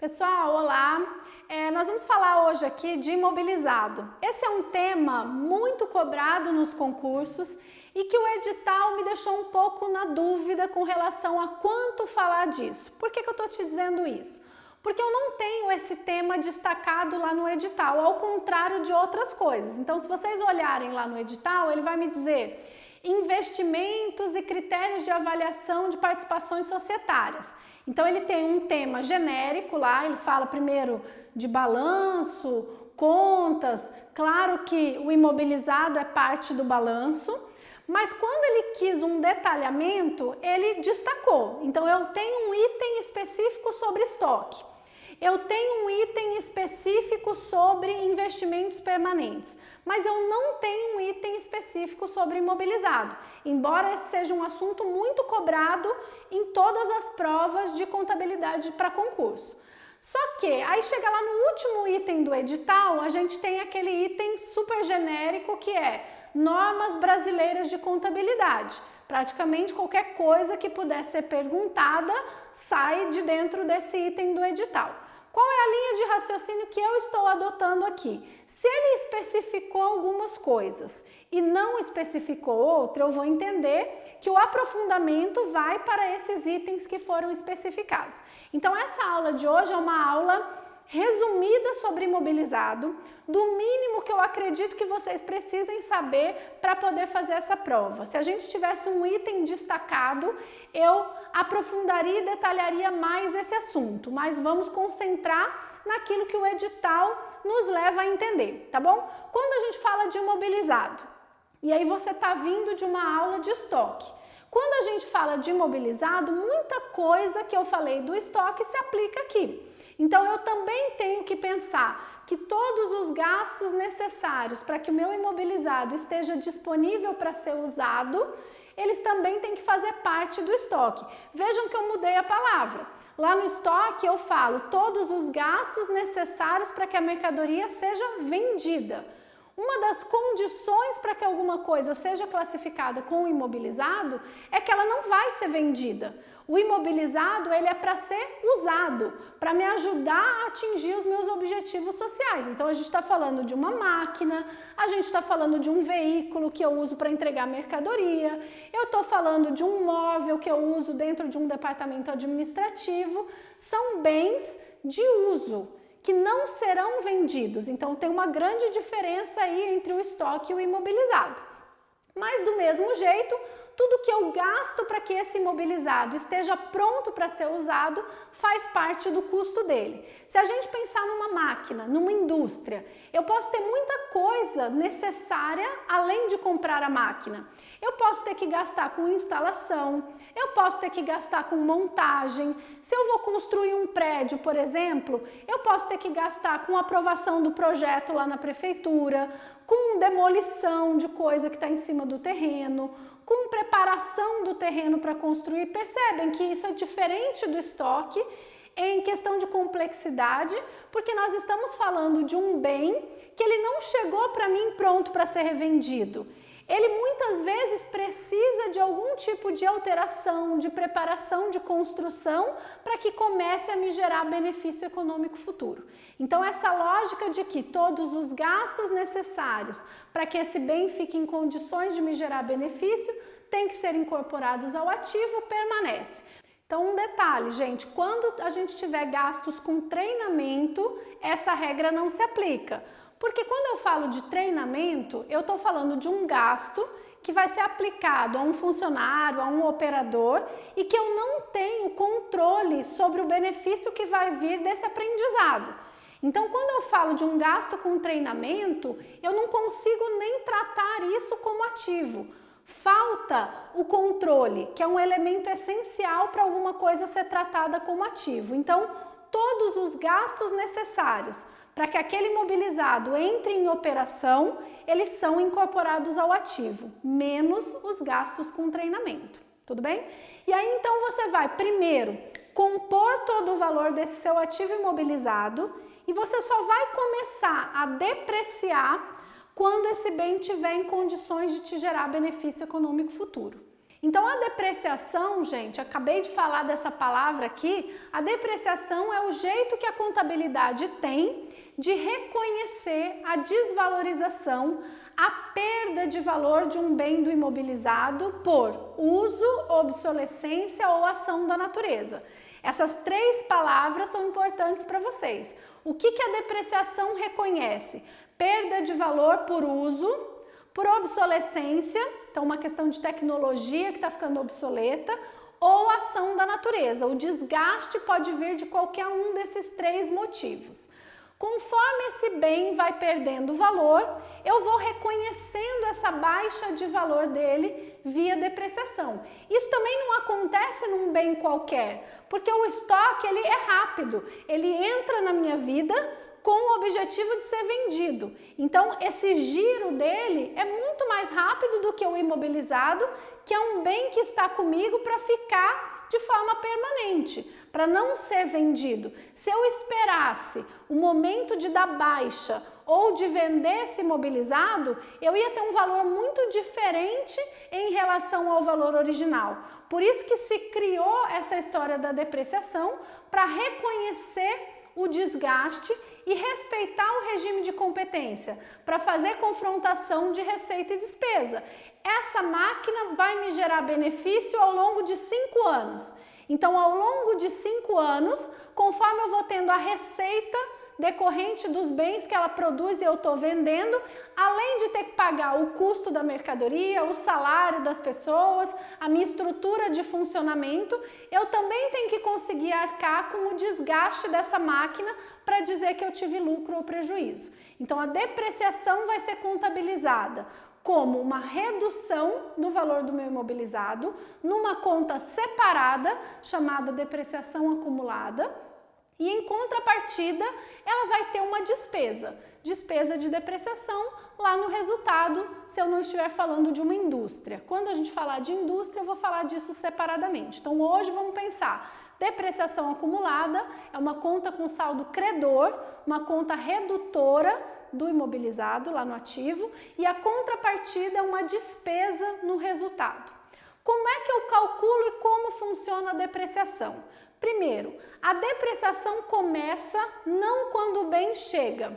Pessoal, olá! Nós vamos falar hoje aqui de imobilizado. Esse é um tema muito cobrado nos concursos e que o edital me deixou um pouco na dúvida com relação a quanto falar disso. Por que eu estou te dizendo isso? Porque eu não tenho esse tema destacado lá no edital, ao contrário de outras coisas. Então, se vocês olharem lá no edital, ele vai me dizer investimentos e critérios de avaliação de participações societárias. Então ele tem um tema genérico lá, ele fala primeiro de balanço, contas, claro que o imobilizado é parte do balanço, mas quando ele quis um detalhamento, ele destacou. Então eu tenho um item específico sobre estoque, eu tenho um item específico sobre investimentos permanentes, mas eu não tenho um item específico sobre imobilizado, embora esse seja um assunto muito cobrado em todas as provas de contabilidade para concurso. Só que aí chega lá no último item do edital, a gente tem aquele item super genérico que é normas brasileiras de contabilidade. Praticamente qualquer coisa que puder ser perguntada sai de dentro desse item do edital. Qual é a linha de raciocínio que eu estou adotando aqui? Se ele especificou algumas coisas e não especificou outra, eu vou entender que o aprofundamento vai para esses itens que foram especificados. Então essa aula de hoje é uma aula resumida sobre imobilizado, do mínimo que eu acredito que vocês precisem saber para poder fazer essa prova. Se a gente tivesse um item destacado, eu aprofundaria e detalharia mais esse assunto, mas vamos concentrar naquilo que o edital nos leva a entender, tá bom? Quando a gente fala de imobilizado, e aí você está vindo de uma aula de estoque, quando a gente fala de imobilizado, muita coisa que eu falei do estoque se aplica aqui. Então eu também tenho que pensar que todos os gastos necessários para que o meu imobilizado esteja disponível para ser usado, eles também têm que fazer parte do estoque. Vejam que eu mudei a palavra. Lá no estoque eu falo todos os gastos necessários para que a mercadoria seja vendida. Uma das condições para que alguma coisa seja classificada como imobilizado é que ela não vai ser vendida. O imobilizado ele é para ser usado, para me ajudar a atingir os meus objetivos sociais. Então a gente está falando de uma máquina, a gente está falando de um veículo que eu uso para entregar mercadoria, eu estou falando de um móvel que eu uso dentro de um departamento administrativo. São bens de uso que não serão vendidos. Então tem uma grande diferença aí entre o estoque e o imobilizado. Mas do mesmo jeito, tudo que eu gasto para que esse imobilizado esteja pronto para ser usado faz parte do custo dele. Se a gente pensar numa máquina, numa indústria, eu posso ter muita coisa necessária além de comprar a máquina. Eu posso ter que gastar com instalação, eu posso ter que gastar com montagem. Se eu vou construir um prédio, por exemplo, eu posso ter que gastar com aprovação do projeto lá na prefeitura, com demolição de coisa que está em cima do terreno, com preparação do terreno para construir. Percebem que isso é diferente do estoque em questão de complexidade, porque nós estamos falando de um bem que ele não chegou para mim pronto para ser revendido. Ele muitas vezes precisa de algum tipo de alteração, de preparação, de construção, para que comece a me gerar benefício econômico futuro. Então essa lógica de que todos os gastos necessários para que esse bem fique em condições de me gerar benefício tem que ser incorporados ao ativo, permanece. Então um detalhe, gente, quando a gente tiver gastos com treinamento, essa regra não se aplica. Porque quando eu falo de treinamento, eu estou falando de um gasto que vai ser aplicado a um funcionário, a um operador, e que eu não tenho controle sobre o benefício que vai vir desse aprendizado. Então, quando eu falo de um gasto com treinamento, eu não consigo nem tratar isso como ativo. Falta o controle, que é um elemento essencial para alguma coisa ser tratada como ativo. Então, todos os gastos necessários para que aquele imobilizado entre em operação, eles são incorporados ao ativo, menos os gastos com treinamento, tudo bem? E aí então você vai primeiro compor todo o valor desse seu ativo imobilizado e você só vai começar a depreciar quando esse bem estiver em condições de te gerar benefício econômico futuro. Então a depreciação, gente, acabei de falar dessa palavra aqui, a depreciação é o jeito que a contabilidade tem de reconhecer a desvalorização, a perda de valor de um bem do imobilizado por uso, obsolescência ou ação da natureza. Essas três palavras são importantes para vocês. O que a depreciação reconhece? Perda de valor por uso, por obsolescência, então uma questão de tecnologia que está ficando obsoleta, ou ação da natureza. O desgaste pode vir de qualquer um desses três motivos. Conforme esse bem vai perdendo valor, eu vou reconhecendo essa baixa de valor dele via depreciação. Isso também não acontece num bem qualquer, porque o estoque ele é rápido, ele entra na minha vida com o objetivo de ser vendido. Então, esse giro dele é muito mais rápido do que o imobilizado, que é um bem que está comigo para ficar de forma permanente, para não ser vendido. Se eu esperasse o momento de dar baixa ou de vender esse imobilizado, eu ia ter um valor muito diferente em relação ao valor original. Por isso que se criou essa história da depreciação, para reconhecer o desgaste e respeitar o regime de competência, para fazer confrontação de receita e despesa. Essa máquina vai me gerar benefício ao longo de 5 anos. Então, ao longo de 5 anos, conforme eu vou tendo a receita decorrente dos bens que ela produz e eu estou vendendo, além de ter que pagar o custo da mercadoria, o salário das pessoas, a minha estrutura de funcionamento, eu também tenho que conseguir arcar com o desgaste dessa máquina para dizer que eu tive lucro ou prejuízo. Então, a depreciação vai ser contabilizada como uma redução do valor do meu imobilizado numa conta separada, chamada depreciação acumulada, e em contrapartida, ela vai ter uma despesa de depreciação lá no resultado, se eu não estiver falando de uma indústria. Quando a gente falar de indústria, eu vou falar disso separadamente. Então, hoje vamos pensar, depreciação acumulada é uma conta com saldo credor, uma conta redutora do imobilizado lá no ativo, e a contrapartida é uma despesa no resultado. Como é que eu calculo e como funciona a depreciação? Primeiro, a depreciação começa não quando o bem chega,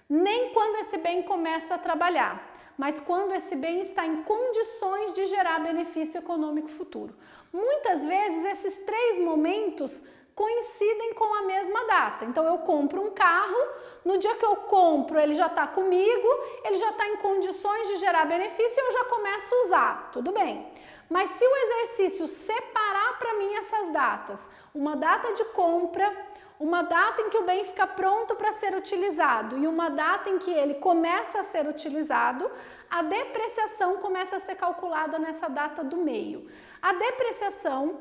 nem quando esse bem começa a trabalhar, mas quando esse bem está em condições de gerar benefício econômico futuro. Muitas vezes esses três momentos coincidem com a mesma data. Então eu compro um carro, no dia que eu compro ele já está comigo, ele já está em condições de gerar benefício e eu já começo a usar, tudo bem. Mas se o exercício separar para mim essas datas, uma data de compra, uma data em que o bem fica pronto para ser utilizado e uma data em que ele começa a ser utilizado, a depreciação começa a ser calculada nessa data do meio. A depreciação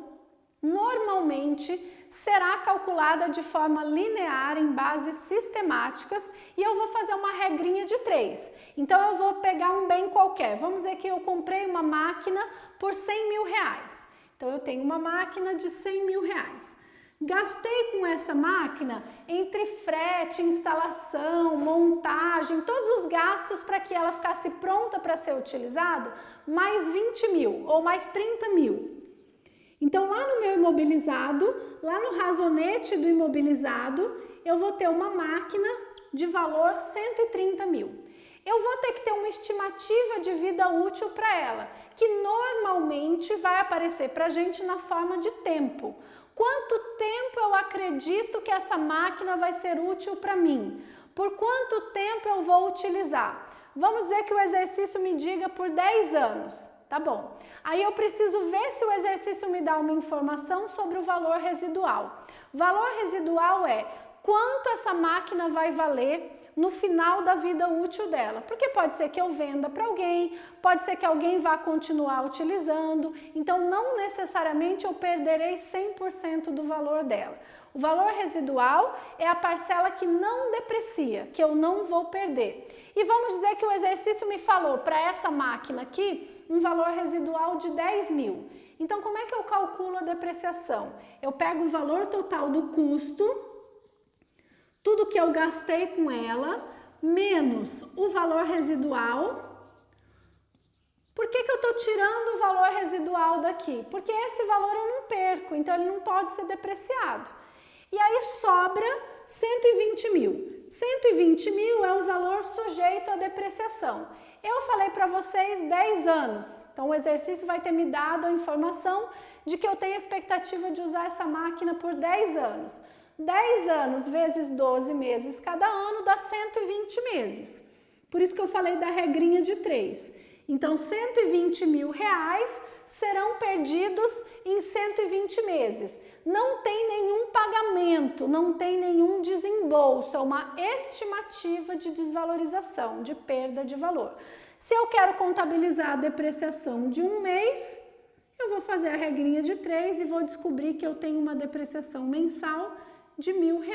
normalmente será calculada de forma linear em bases sistemáticas e eu vou fazer uma regrinha de 3. Então eu vou pegar um bem qualquer, vamos dizer que eu comprei uma máquina por 100 mil reais. Então eu tenho uma máquina de 100 mil reais. Gastei com essa máquina entre frete, instalação, montagem, todos os gastos para que ela ficasse pronta para ser utilizada, mais 20 mil ou mais 30 mil. Então, lá no meu imobilizado, lá no razonete do imobilizado, eu vou ter uma máquina de valor 130 mil. Eu vou ter que ter uma estimativa de vida útil para ela, que normalmente vai aparecer para a gente na forma de tempo. Quanto tempo eu acredito que essa máquina vai ser útil para mim? Por quanto tempo eu vou utilizar? Vamos dizer que o exercício me diga por 10 anos. Tá bom. Aí eu preciso ver se o exercício me dá uma informação sobre o valor residual. Valor residual é quanto essa máquina vai valer no final da vida útil dela. Porque pode ser que eu venda para alguém, pode ser que alguém vá continuar utilizando, então não necessariamente eu perderei 100% do valor dela. O valor residual é a parcela que não deprecia, que eu não vou perder. E vamos dizer que o exercício me falou para essa máquina aqui um valor residual de 10 mil. Então, como é que eu calculo a depreciação? Eu pego o valor total do custo, tudo que eu gastei com ela, menos o valor residual, Por que eu estou tirando o valor residual daqui? Porque esse valor eu não perco, então ele não pode ser depreciado. E aí sobra 120 mil. 120 mil é um valor sujeito à depreciação. Eu falei para vocês 10 anos, então o exercício vai ter me dado a informação de que eu tenho a expectativa de usar essa máquina por 10 anos. 10 anos vezes 12 meses cada ano dá 120 meses. Por isso que eu falei da regrinha de 3. Então, 120 mil reais serão perdidos em 120 meses. Não tem nenhum pagamento, não tem nenhum desembolso, é uma estimativa de desvalorização, de perda de valor. Se eu quero contabilizar a depreciação de um mês, eu vou fazer a regrinha de 3 e vou descobrir que eu tenho uma depreciação mensal de R$1.000.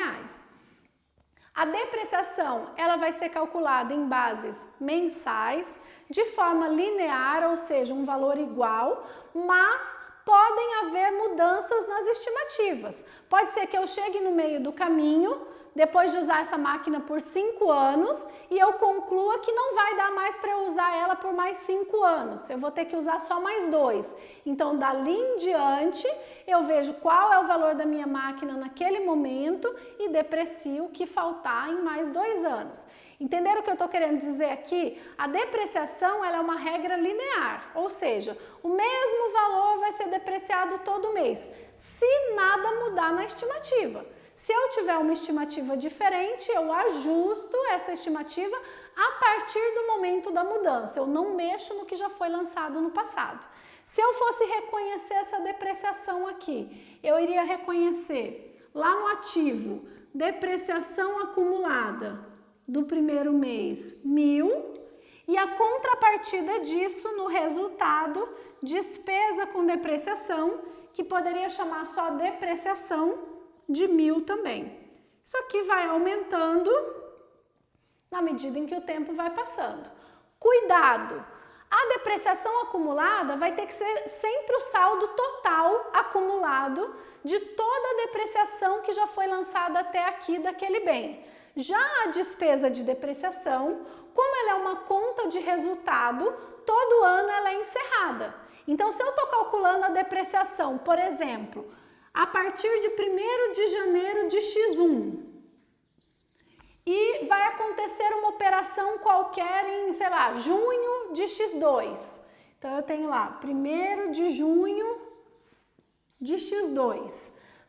A depreciação, ela vai ser calculada em bases mensais, de forma linear, ou seja, um valor igual, mas podem haver mudanças nas estimativas. Pode ser que eu chegue no meio do caminho, depois de usar essa máquina por 5 anos, e eu conclua que não vai dar mais para eu usar ela por mais 5 anos. Eu vou ter que usar só mais 2. Então, dali em diante, eu vejo qual é o valor da minha máquina naquele momento e deprecio o que faltar em mais 2 anos. Entenderam o que eu estou querendo dizer aqui? A depreciação, ela é uma regra linear, ou seja, o mesmo valor vai ser depreciado todo mês, se nada mudar na estimativa. Se eu tiver uma estimativa diferente, eu ajusto essa estimativa a partir do momento da mudança. Eu não mexo no que já foi lançado no passado. Se eu fosse reconhecer essa depreciação aqui, eu iria reconhecer lá no ativo, depreciação acumulada do primeiro mês, 1.000, e a contrapartida disso no resultado, despesa com depreciação, que poderia chamar só depreciação, de 1.000 também. Isso aqui vai aumentando na medida em que o tempo vai passando. Cuidado! A depreciação acumulada vai ter que ser sempre o saldo total acumulado de toda a depreciação que já foi lançada até aqui daquele bem. Já a despesa de depreciação, como ela é uma conta de resultado, todo ano ela é encerrada. Então, se eu estou calculando a depreciação, por exemplo, a partir de 1º de janeiro de X1 e vai acontecer uma operação qualquer em, sei lá, junho de X2. Então, eu tenho lá 1º de junho de X2.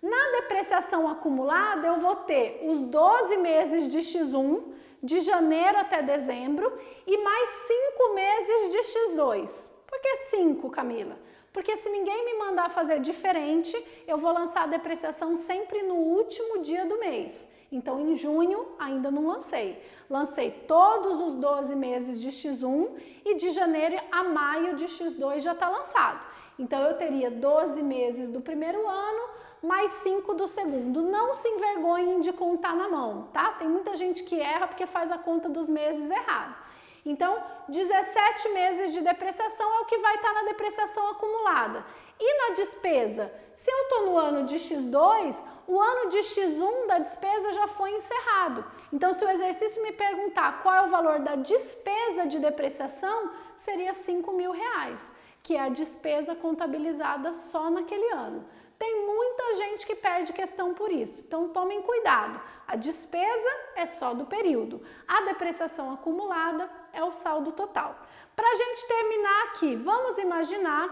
Na depreciação acumulada, eu vou ter os 12 meses de X1, de janeiro até dezembro, e mais 5 meses de X2. Por que 5, Camila? Porque se ninguém me mandar fazer diferente, eu vou lançar a depreciação sempre no último dia do mês. Então, em junho, ainda não lancei. Lancei todos os 12 meses de X1 e de janeiro a maio de X2 já está lançado. Então, eu teria 12 meses do primeiro ano, mais 5 do segundo. Não se envergonhem de contar na mão, tá? Tem muita gente que erra porque faz a conta dos meses errado. Então, 17 meses de depreciação é o que vai estar na depreciação acumulada. E na despesa? Se eu estou no ano de X2, o ano de X1 da despesa já foi encerrado. Então, se o exercício me perguntar qual é o valor da despesa de depreciação, seria R$5.000, que é a despesa contabilizada só naquele ano. Tem muita gente que perde questão por isso, então tomem cuidado. A despesa é só do período, a depreciação acumulada é o saldo total. Para a gente terminar aqui, vamos imaginar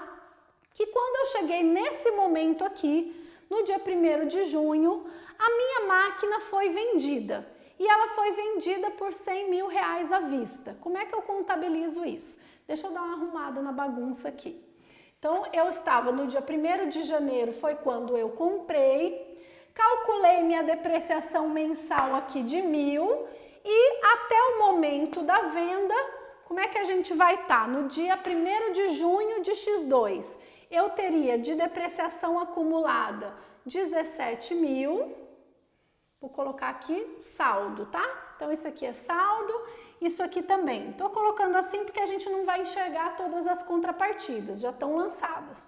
que quando eu cheguei nesse momento aqui, no dia 1º de junho, a minha máquina foi vendida. E ela foi vendida por R$100.000 à vista. Como é que eu contabilizo isso? Deixa eu dar uma arrumada na bagunça aqui. Então, eu estava no dia 1º de janeiro, foi quando eu comprei, calculei minha depreciação mensal aqui de 1.000 e até o momento da venda, como é que a gente vai estar? No dia 1º de junho de X2, eu teria de depreciação acumulada 17.000, vou colocar aqui saldo, tá? Então, isso aqui é saldo, isso aqui também. Estou colocando assim porque a gente não vai enxergar todas as contrapartidas, já estão lançadas.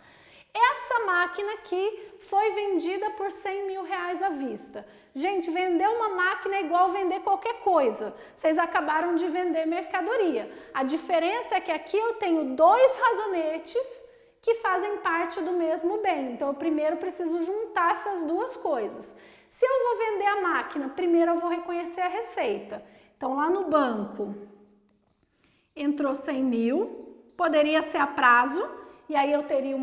Essa máquina aqui foi vendida por R$100.000 à vista. Gente, vender uma máquina é igual vender qualquer coisa. Vocês acabaram de vender mercadoria. A diferença é que aqui eu tenho dois razonetes que fazem parte do mesmo bem. Então, eu primeiro preciso juntar essas duas coisas. Se eu vou vender a máquina, primeiro eu vou reconhecer a receita. Então, lá no banco, entrou 100 mil, poderia ser a prazo, e aí eu teria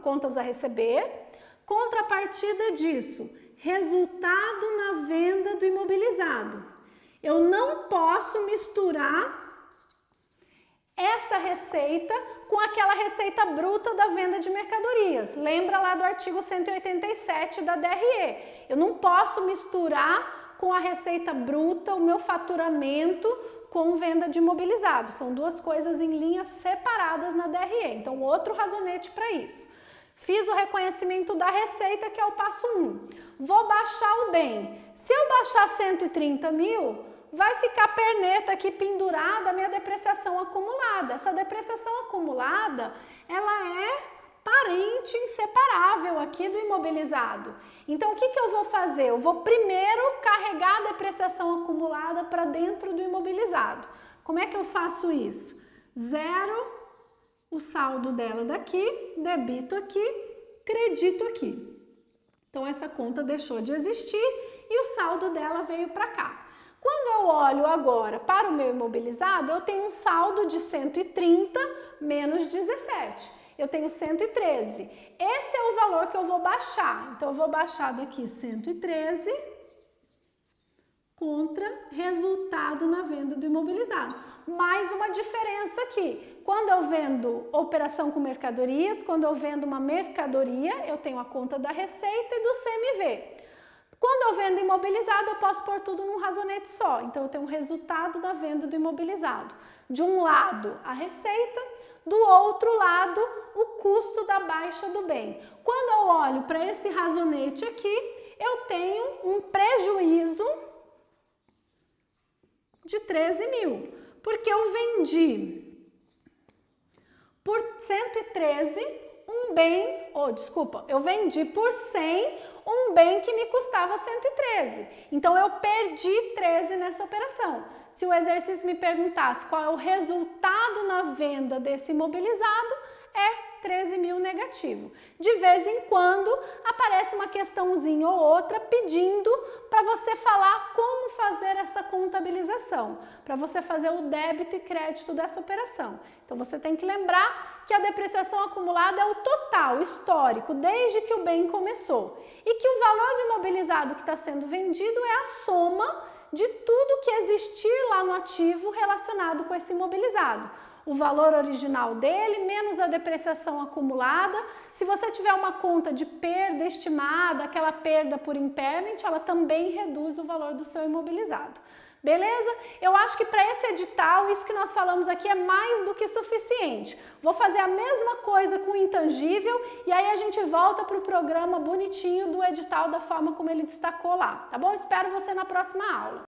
contas a receber. Contrapartida disso, resultado na venda do imobilizado. Eu não posso misturar essa receita com aquela receita bruta da venda de mercadorias. Lembra lá do artigo 187 da DRE. Eu não posso misturar com a receita bruta o meu faturamento com venda de imobilizado. São duas coisas em linhas separadas na DRE. Então, outro razonete para isso. Fiz o reconhecimento da receita, que é o passo 1. Vou baixar o bem. Se eu baixar 130 mil, vai ficar perneta aqui pendurada a minha depreciação acumulada. Essa depreciação acumulada, ela é parente inseparável aqui do imobilizado. Então, o que eu vou fazer? Eu vou primeiro carregar a depreciação acumulada para dentro do imobilizado. Como é que eu faço isso? Zero o saldo dela daqui, debito aqui, credito aqui. Então, essa conta deixou de existir e o saldo dela veio para cá. Quando eu olho agora para o meu imobilizado, eu tenho um saldo de 130 menos 17. Eu tenho 113. Esse é o valor que eu vou baixar. Então, eu vou baixar daqui 113 contra resultado na venda do imobilizado. Mais uma diferença aqui. Quando eu vendo operação com mercadorias, quando eu vendo uma mercadoria, eu tenho a conta da receita e do CMV. Quando eu vendo imobilizado, eu posso pôr tudo num razonete só. Então, eu tenho o resultado da venda do imobilizado. De um lado, a receita, do outro lado, o custo da baixa do bem. Quando eu olho para esse razonete aqui, eu tenho um prejuízo de 13 mil. Porque eu vendi por 113 um bem, eu vendi por 100 um bem que me custava 113. Então, eu perdi 13 nessa operação. Se o exercício me perguntasse qual é o resultado na venda desse imobilizado, é 13 mil negativo. De vez em quando, aparece uma questãozinha ou outra pedindo para você falar como fazer essa contabilização, para você fazer o débito e crédito dessa operação. Então, você tem que lembrar que a depreciação acumulada é o total histórico, desde que o bem começou. E que o valor do imobilizado que está sendo vendido é a soma de tudo que existir lá no ativo relacionado com esse imobilizado. O valor original dele, menos a depreciação acumulada. Se você tiver uma conta de perda estimada, aquela perda por impairment, ela também reduz o valor do seu imobilizado. Beleza? Eu acho que para esse edital, isso que nós falamos aqui é mais do que suficiente. Vou fazer a mesma coisa com o intangível e aí a gente volta para o programa bonitinho do edital da forma como ele destacou lá, tá bom? Espero você na próxima aula.